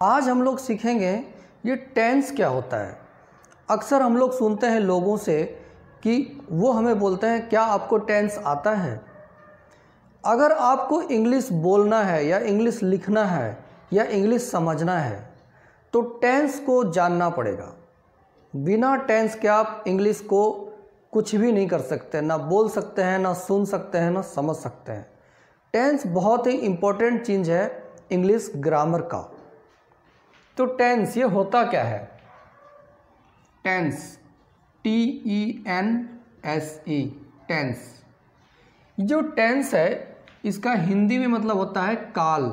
आज हम लोग सीखेंगे ये टेंस क्या होता है। अक्सर हम लोग सुनते हैं लोगों से कि वो हमें बोलते हैं क्या आपको टेंस आता है। अगर आपको इंग्लिश बोलना है या इंग्लिश लिखना है या इंग्लिश समझना है तो टेंस को जानना पड़ेगा। बिना टेंस के आप इंग्लिश को कुछ भी नहीं कर सकते, ना बोल सकते हैं, ना सुन सकते हैं, ना समझ सकते हैं। टेंस बहुत ही इम्पोर्टेंट चीज़ है इंग्लिश ग्रामर का। तो टेंस ये होता क्या है? Tense TENSE tense. जो टेंस है इसका हिंदी में मतलब होता है काल।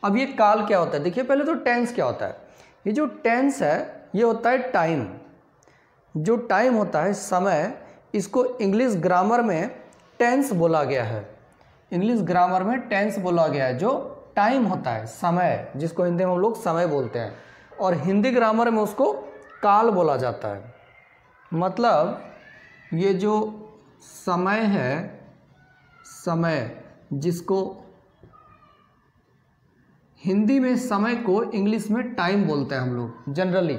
अब ये काल क्या होता है देखिए, पहले तो टेंस क्या होता है। ये जो टेंस है ये होता है टाइम। जो टाइम होता है समय, इसको इंग्लिश ग्रामर में टेंस बोला गया है। इंग्लिश ग्रामर में टेंस बोला गया है जो टाइम होता है, समय, जिसको हिंदी में हम लोग समय बोलते हैं, और हिंदी ग्रामर में उसको काल बोला जाता है। मतलब ये जो समय है, समय जिसको हिंदी में समय को इंग्लिश में टाइम बोलते हैं हम लोग जनरली,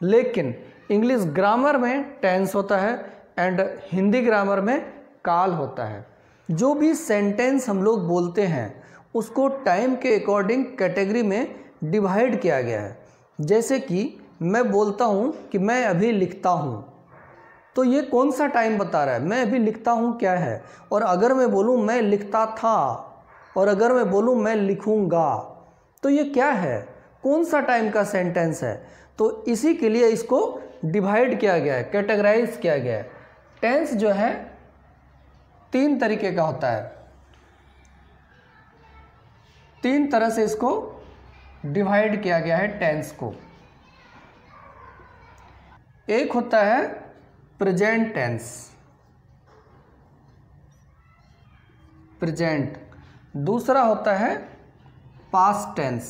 लेकिन इंग्लिश ग्रामर में टेंस होता है एंड हिंदी ग्रामर में काल होता है। जो भी सेंटेंस हम लोग बोलते हैं उसको टाइम के अकॉर्डिंग कैटेगरी में डिवाइड किया गया है। जैसे कि मैं बोलता हूँ कि मैं अभी लिखता हूँ, तो ये कौन सा टाइम बता रहा है? मैं अभी लिखता हूँ क्या है। और अगर मैं बोलूँ मैं लिखता था, और अगर मैं बोलूँ मैं लिखूँगा, तो ये क्या है? कौन सा टाइम का सेंटेंस है? तो इसी के लिए इसको डिवाइड किया गया है, कैटेगराइज किया गया है। टेंस जो है 3 तरीके का होता है। 3 तरह से इसको डिवाइड किया गया है टेंस को। एक होता है प्रेजेंट टेंस, प्रेजेंट। दूसरा होता है पास्ट टेंस,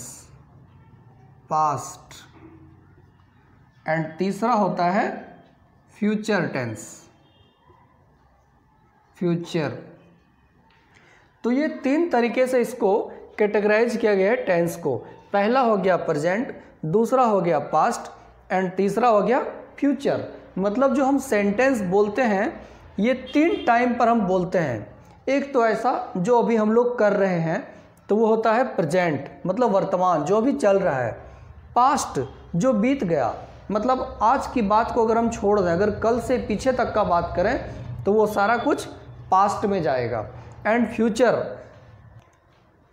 पास्ट। एंड तीसरा होता है फ्यूचर टेंस, फ्यूचर। तो ये 3 तरीके से इसको कैटेगराइज किया गया है टेंस को। पहला हो गया प्रेजेंट, दूसरा हो गया पास्ट एंड तीसरा हो गया फ्यूचर। मतलब जो हम सेंटेंस बोलते हैं ये 3 टाइम पर हम बोलते हैं। एक तो ऐसा जो अभी हम लोग कर रहे हैं, तो वो होता है प्रेजेंट, मतलब वर्तमान जो अभी चल रहा है। पास्ट जो बीत गया, मतलब आज की बात को अगर हम छोड़ दें, अगर कल से पीछे तक का बात करें तो वो सारा कुछ पास्ट में जाएगा। एंड फ्यूचर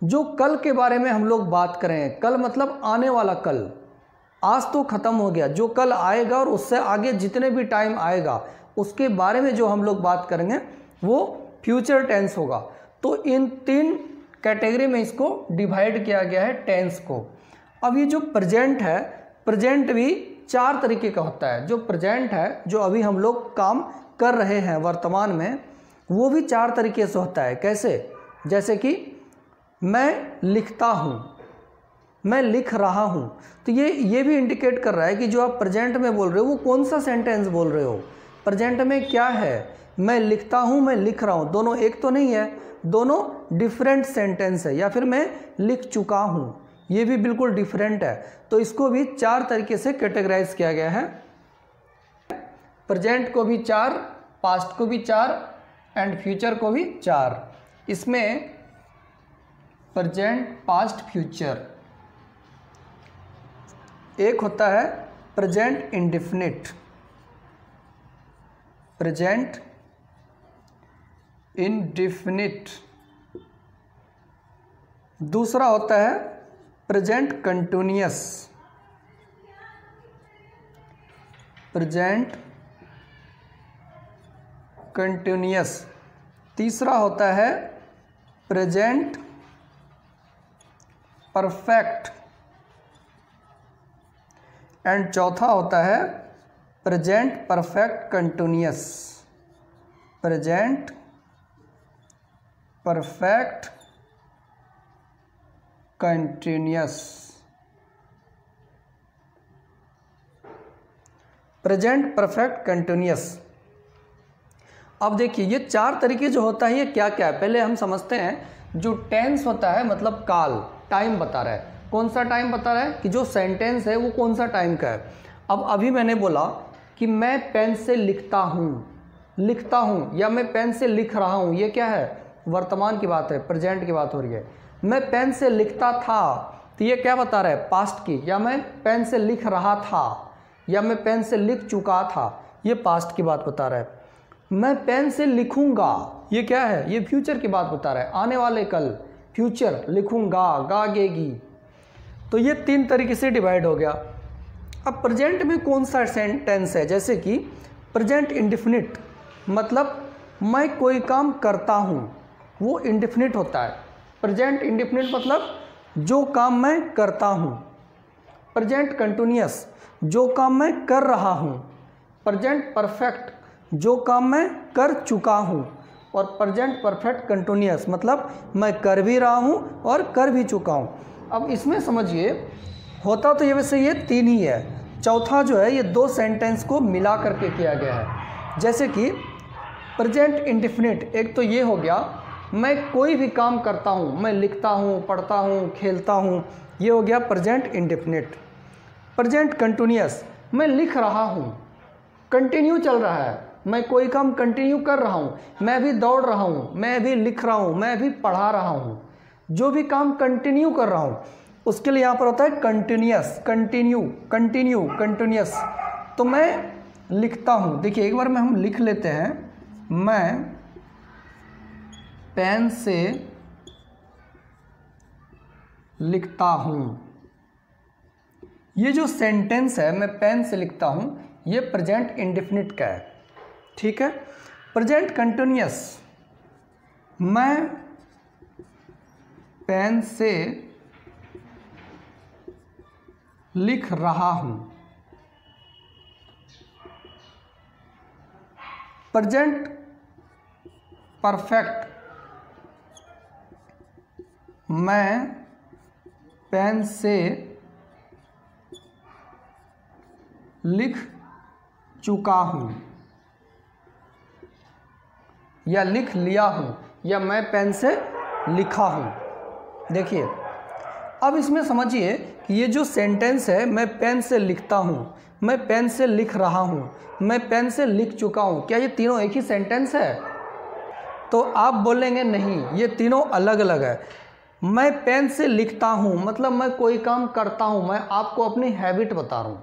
जो कल के बारे में हम लोग बात करें, कल मतलब आने वाला कल, आज तो ख़त्म हो गया, जो कल आएगा और उससे आगे जितने भी टाइम आएगा उसके बारे में जो हम लोग बात करेंगे वो फ्यूचर टेंस होगा। तो इन 3 कैटेगरी में इसको डिवाइड किया गया है टेंस को। अब ये जो प्रेजेंट है, प्रेजेंट भी 4 तरीके का होता है। जो प्रेजेंट है, जो अभी हम लोग काम कर रहे हैं वर्तमान में, वो भी 4 तरीके से होता है। कैसे? जैसे कि मैं लिखता हूँ, मैं लिख रहा हूँ। तो ये भी इंडिकेट कर रहा है कि जो आप प्रेजेंट में बोल रहे हो वो कौन सा सेंटेंस बोल रहे हो, प्रेजेंट में क्या है। मैं लिखता हूँ, मैं लिख रहा हूँ, दोनों एक तो नहीं है, दोनों डिफरेंट सेंटेंस है। या फिर मैं लिख चुका हूँ, ये भी बिल्कुल डिफरेंट है। तो इसको भी 4 तरीके से कैटेगराइज किया गया है। प्रेजेंट को भी 4, पास्ट को भी 4 एंड फ्यूचर को भी 4। इसमें प्रेजेंट, पास्ट, फ्यूचर। एक होता है प्रेजेंट इंडेफिनिट, प्रेजेंट इंडेफिनिट। दूसरा होता है प्रेजेंट कंटिन्यूअस, प्रेजेंट कंटिन्यूअस। तीसरा होता है प्रेजेंट परफेक्ट एंड चौथा होता है present perfect continuous, present perfect continuous, present perfect continuous. अब देखिए ये 4 तरीके जो होता है ये क्या क्या है, पहले हम समझते हैं। जो टेंस होता है मतलब काल, टाइम बता रहा है। कौन सा टाइम बता रहा है कि जो सेंटेंस है वो कौन सा टाइम का है। अब अभी मैंने बोला कि मैं पेन से लिखता हूँ या मैं पेन से लिख रहा हूँ, ये क्या है, वर्तमान की बात है, प्रेजेंट की बात हो रही है। मैं पेन से लिखता था तो ये क्या बता रहा है, पास्ट की। या मैं पेन से लिख रहा था या मैं पेन से लिख चुका था, ये पास्ट की बात बता रहा है। मैं पेन से लिखूंगा, ये क्या है, ये फ्यूचर की बात बता रहा है, आने वाले कल, फ्यूचर, लिखूंगा, गागेगी। तो ये 3 तरीके से डिवाइड हो गया। अब प्रेजेंट में कौन सा सेंटेंस है, जैसे कि प्रेजेंट इंडेफिनिट, मतलब मैं कोई काम करता हूँ, वो इंडेफिनिट होता है। प्रेजेंट इंडेफिनिट मतलब जो काम मैं करता हूँ। प्रेजेंट कंटिन्यूअस, जो काम मैं कर रहा हूँ। प्रेजेंट परफेक्ट, जो काम मैं कर चुका हूँ। और प्रेजेंट परफेक्ट कंटिन्यूअस मतलब मैं कर भी रहा हूँ और कर भी चुका हूँ। अब इसमें समझिए, होता तो ये वैसे ये 3 ही है, चौथा जो है ये 2 सेंटेंस को मिला करके किया गया है। जैसे कि प्रेजेंट इंडेफिनिट, एक तो ये हो गया मैं कोई भी काम करता हूँ, मैं लिखता हूँ, पढ़ता हूँ, खेलता हूँ, ये हो गया प्रेजेंट इंडेफिनिट। प्रेजेंट कंटिन्यूअस, मैं लिख रहा हूँ, कंटिन्यू चल रहा है, मैं कोई काम कंटिन्यू कर रहा हूँ, मैं भी दौड़ रहा हूँ, मैं भी लिख रहा हूँ, मैं भी पढ़ा रहा हूँ, जो भी काम कंटिन्यू कर रहा हूँ उसके लिए यहाँ पर होता है कंटिन्यूअस, कंटिन्यूअस। तो मैं लिखता हूँ, देखिए एक बार में हम लिख लेते हैं, मैं पेन से लिखता हूँ। ये जो सेंटेंस है मैं पेन से लिखता हूँ, ये प्रेजेंट इंडेफिनिट का है, ठीक है। प्रेजेंट कंटिन्यूअस, मैं पेन से लिख रहा हूँ। प्रेजेंट परफेक्ट, मैं पेन से लिख चुका हूँ या लिख लिया हूँ, या मैं पेन से लिखा हूँ। देखिए अब इसमें समझिए कि ये जो सेंटेंस है, मैं पेन से लिखता हूँ, मैं पेन से लिख रहा हूँ, मैं पेन से लिख चुका हूँ, क्या ये तीनों एक ही सेंटेंस है? तो आप बोलेंगे नहीं, ये तीनों अलग अलग है। मैं पेन से लिखता हूँ मतलब मैं कोई काम करता हूँ, मैं आपको अपनी हैबिट बता रहा हूँ,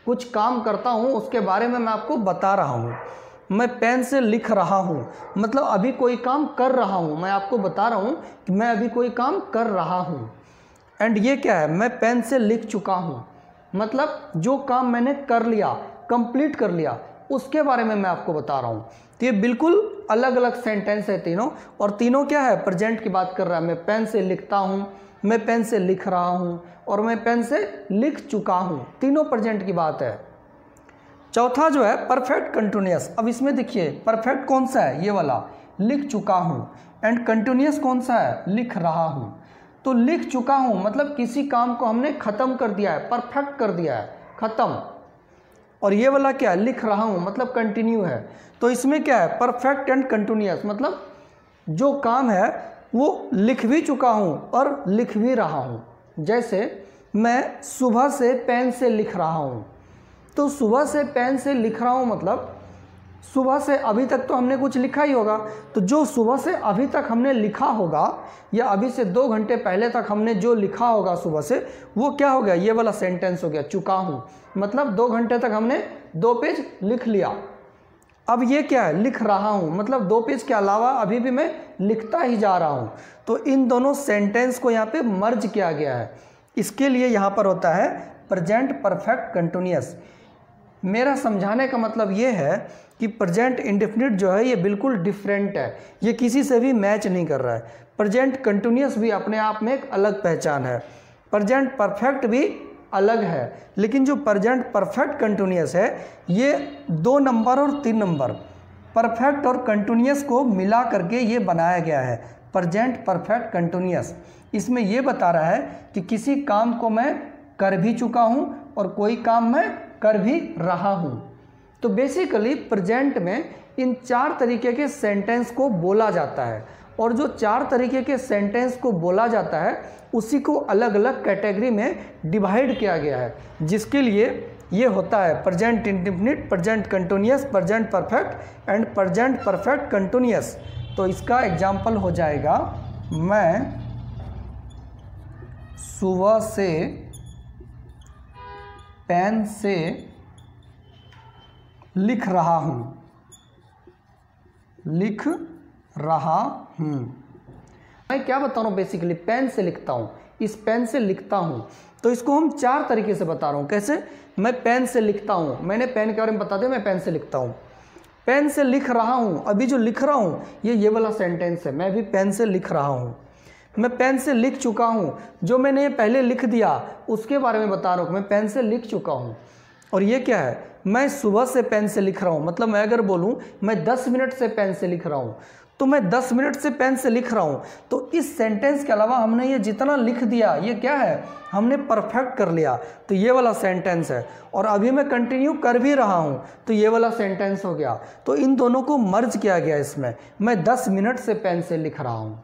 कुछ काम करता हूँ उसके बारे में मैं आपको बता रहा हूँ। मैं पेन से लिख रहा हूँ मतलब अभी कोई काम कर रहा हूँ, मैं आपको बता रहा हूँ कि मैं अभी कोई काम कर रहा हूँ। एंड ये क्या है, मैं पेन से लिख चुका हूँ मतलब जो काम मैंने कर लिया, कंप्लीट कर लिया, उसके बारे में मैं आपको बता रहा हूँ। तो ये बिल्कुल अलग अलग सेंटेंस है तीनों, और तीनों क्या है, प्रेजेंट की बात कर रहा है। मैं पेन से लिखता हूँ, मैं पेन से लिख रहा हूँ और मैं पेन से लिख चुका हूँ, तीनों प्रेजेंट की बात है। चौथा जो है परफेक्ट कंटिन्यूअस। अब इसमें देखिए परफेक्ट कौन सा है, ये वाला, लिख चुका हूँ, एंड कंटिन्यूअस कौन सा है, लिख रहा हूँ। तो लिख चुका हूँ मतलब किसी काम को हमने ख़त्म कर दिया है, परफेक्ट कर दिया है, ख़त्म। और ये वाला क्या है, लिख रहा हूँ मतलब कंटिन्यू है। तो इसमें क्या है, परफेक्ट एंड कंटिन्यूअस मतलब जो काम है वो लिख भी चुका हूँ और लिख भी रहा हूँ। जैसे मैं सुबह से पेन से लिख रहा हूँ, तो सुबह से पेन से लिख रहा हूँ मतलब सुबह से अभी तक तो हमने कुछ लिखा ही होगा। तो जो सुबह से अभी तक हमने लिखा होगा या अभी से 2 घंटे पहले तक हमने जो लिखा होगा सुबह से, वो क्या हो गया, ये वाला सेंटेंस हो गया, चुका हूँ मतलब 2 घंटे तक हमने 2 पेज लिख लिया। अब ये क्या है, लिख रहा हूँ मतलब 2 पेज के अलावा अभी भी मैं लिखता ही जा रहा हूँ। तो इन दोनों सेंटेंस को यहाँ पे मर्ज किया गया है, इसके लिए यहाँ पर होता है प्रेजेंट परफेक्ट कंटिन्यूअस। मेरा समझाने का मतलब ये है कि प्रेजेंट इंडेफिनिट जो है ये बिल्कुल डिफरेंट है, ये किसी से भी मैच नहीं कर रहा है। प्रेजेंट कंटिन्यूअस भी अपने आप में एक अलग पहचान है, प्रेजेंट परफेक्ट भी अलग है, लेकिन जो प्रेजेंट परफेक्ट कंटिन्यूअस है ये 2 नंबर और 3 नंबर परफेक्ट और कंटिन्यूअस को मिला करके ये बनाया गया है, प्रेजेंट परफेक्ट कंटिन्यूअस। इसमें ये बता रहा है कि किसी काम को मैं कर भी चुका हूँ और कोई काम मैं कर भी रहा हूँ। तो बेसिकली प्रेजेंट में इन 4 तरीके के सेंटेंस को बोला जाता है, और जो 4 तरीके के सेंटेंस को बोला जाता है उसी को अलग अलग कैटेगरी में डिवाइड किया गया है, जिसके लिए ये होता है present indefinite, present continuous, present perfect and present perfect continuous. तो इसका एग्जाम्पल हो जाएगा मैं सुबह से पेन से लिख रहा हूँ, लिख रहा हूँ। मैं क्या बता रहा हूँ, बेसिकली पेन से लिखता हूँ, इस पेन से लिखता हूँ। तो इसको हम 4 तरीके से बता रहा हूँ। कैसे? मैं पेन से लिखता हूँ, मैंने पेन के बारे में बता दिया, मैं पेन से लिखता हूँ। पेन से लिख रहा हूँ, अभी जो लिख रहा हूँ ये वाला सेंटेंस है, मैं भी पेन से लिख रहा हूँ। मैं पेन से लिख चुका हूँ, जो मैंने ये पहले लिख दिया उसके बारे में बता रहा हूँ, मैं पेन से लिख चुका हूँ। और ये क्या है, मैं सुबह से पेन से लिख रहा हूँ, मतलब मैं अगर बोलूँ मैं 10 मिनट से पेन से लिख रहा हूँ, तो मैं 10 मिनट से पेन से लिख रहा हूँ। तो इस सेंटेंस के अलावा हमने ये जितना लिख दिया ये क्या है, हमने परफेक्ट कर लिया, तो ये वाला सेंटेंस है। और अभी मैं कंटिन्यू कर भी रहा हूँ तो ये वाला सेंटेंस हो गया। तो इन दोनों को मर्ज किया गया इसमें, मैं 10 मिनट से पेन से लिख रहा हूँ।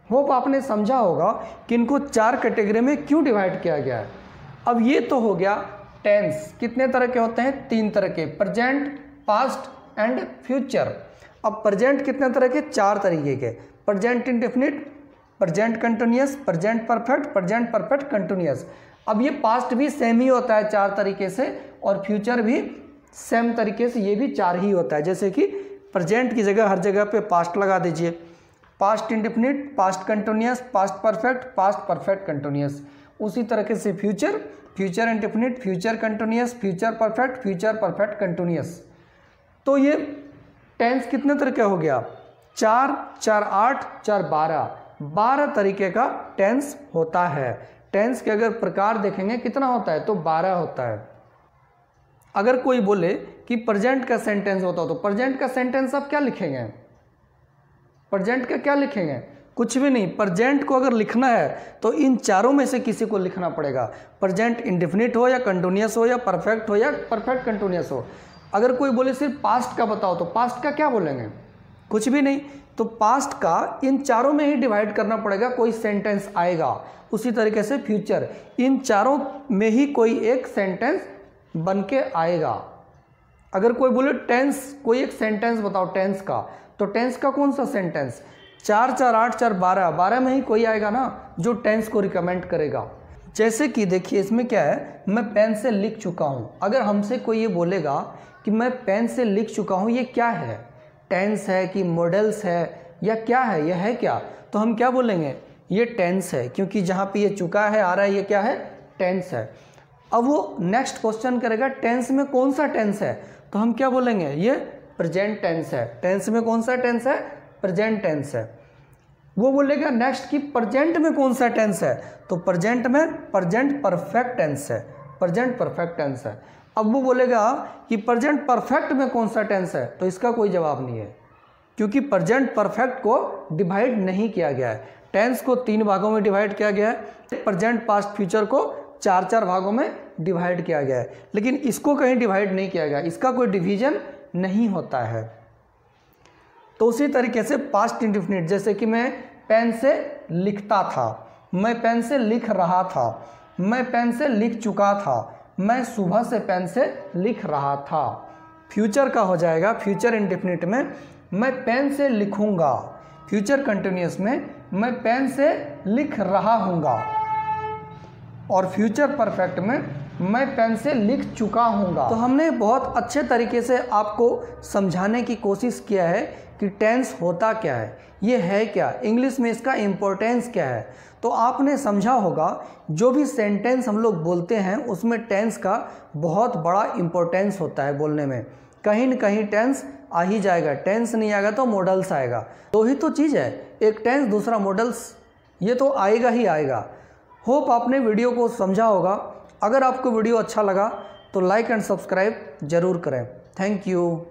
होप आपने समझा होगा कि इनको 4 कैटेगरी में क्यों डिवाइड किया गया है। अब ये तो हो गया टेंस। कितने तरह के होते हैं? 3 तरह के, प्रेजेंट, पास्ट एंड फ्यूचर। अब प्रेजेंट कितने तरह के? 4 तरीके के, present indefinite, present continuous, present perfect, present perfect continuous. अब ये पास्ट भी सेम ही होता है 4 तरीके से, और फ्यूचर भी सेम तरीके से, ये भी 4 ही होता है। जैसे कि प्रेजेंट की जगह हर जगह पे पास्ट लगा दीजिए, past indefinite, past continuous, past perfect, past perfect continuous. उसी तरीके से future, future indefinite, future continuous, future perfect, future perfect continuous. तो ये टेंस कितने तरह का हो गया? 4, 4, 8, 4, 12 तरीके का टेंस होता है। टेंस के अगर प्रकार देखेंगे कितना होता है, तो 12 होता है। अगर कोई बोले कि प्रेजेंट का सेंटेंस होता हो, तो प्रेजेंट का सेंटेंस आप क्या लिखेंगे? प्रेजेंट का क्या लिखेंगे? कुछ भी नहीं। प्रेजेंट को अगर लिखना है तो इन 4 में से किसी को लिखना पड़ेगा। प्रेजेंट इंडेफिनिट हो या कंटिन्यूअस हो या परफेक्ट हो या परफेक्ट कंटिन्यूअस हो। अगर कोई बोले सिर्फ पास्ट का बताओ, तो पास्ट का क्या बोलेंगे? कुछ भी नहीं। तो पास्ट का इन 4 में ही डिवाइड करना पड़ेगा, कोई सेंटेंस आएगा। उसी तरीके से फ्यूचर, इन 4 में ही कोई एक सेंटेंस बन के आएगा। अगर कोई बोले टेंस, कोई एक सेंटेंस बताओ टेंस का, तो टेंस का कौन सा सेंटेंस? 4, 4, 8, 4, 12 में ही कोई आएगा ना जो टेंस को रिकमेंड करेगा। जैसे कि देखिए इसमें क्या है, मैं पेन से लिख चुका हूँ। अगर हमसे कोई ये बोलेगा कि मैं पेन से लिख चुका हूँ, ये क्या है? टेंस है कि मॉडल्स है या क्या है, यह है क्या? तो हम क्या बोलेंगे? ये टेंस है, क्योंकि जहाँ पे ये चुका है आ रहा है, ये क्या है? टेंस है। अब वो नेक्स्ट क्वेश्चन करेगा टेंस में कौन सा टेंस है, तो हम क्या बोलेंगे? ये प्रेजेंट टेंस है। टेंस में कौन सा टेंस है? प्रेजेंट टेंस है। वो बोलेगा नेक्स्ट कि प्रेजेंट में कौन सा टेंस है, तो प्रेजेंट में प्रेजेंट परफेक्ट टेंस है, प्रेजेंट परफेक्ट टेंस है। अब वो बोलेगा कि प्रेजेंट परफेक्ट में कौन सा टेंस है, तो इसका कोई जवाब नहीं है, क्योंकि प्रेजेंट परफेक्ट को डिवाइड नहीं किया गया है। टेंस को 3 भागों में डिवाइड किया गया है, प्रेजेंट पास्ट फ्यूचर को 4-4 भागों में डिवाइड किया गया है, लेकिन इसको कहीं डिवाइड नहीं किया गया, इसका कोई डिवीजन नहीं होता है। तो उसी तरीके से पास्ट इंडेफिनिट, जैसे कि मैं पेन से लिखता था, मैं पेन से लिख रहा था, मैं पेन से लिख चुका था, मैं सुबह से पेन से लिख रहा था। फ्यूचर का हो जाएगा, फ्यूचर इंडेफिनिट में मैं पेन से लिखूंगा, फ्यूचर कंटिन्यूअस में मैं पेन से लिख रहा हूँगा, और फ्यूचर परफेक्ट में मैं पेन से लिख चुका हूँगा। तो हमने बहुत अच्छे तरीके से आपको समझाने की कोशिश किया है कि टेंस होता क्या है, ये है क्या, इंग्लिश में इसका इम्पोर्टेंस क्या है। तो आपने समझा होगा जो भी सेंटेंस हम लोग बोलते हैं उसमें टेंस का बहुत बड़ा इम्पोर्टेंस होता है बोलने में। कहीं न कहीं टेंस आ ही जाएगा, टेंस नहीं आएगा तो मॉडल्स आएगा। 2 ही तो चीज़ है, एक टेंस दूसरा मॉडल्स, ये तो आएगा ही आएगा। होप आपने वीडियो को समझा होगा। अगर आपको वीडियो अच्छा लगा तो लाइक एंड सब्सक्राइब ज़रूर करें। Thank you.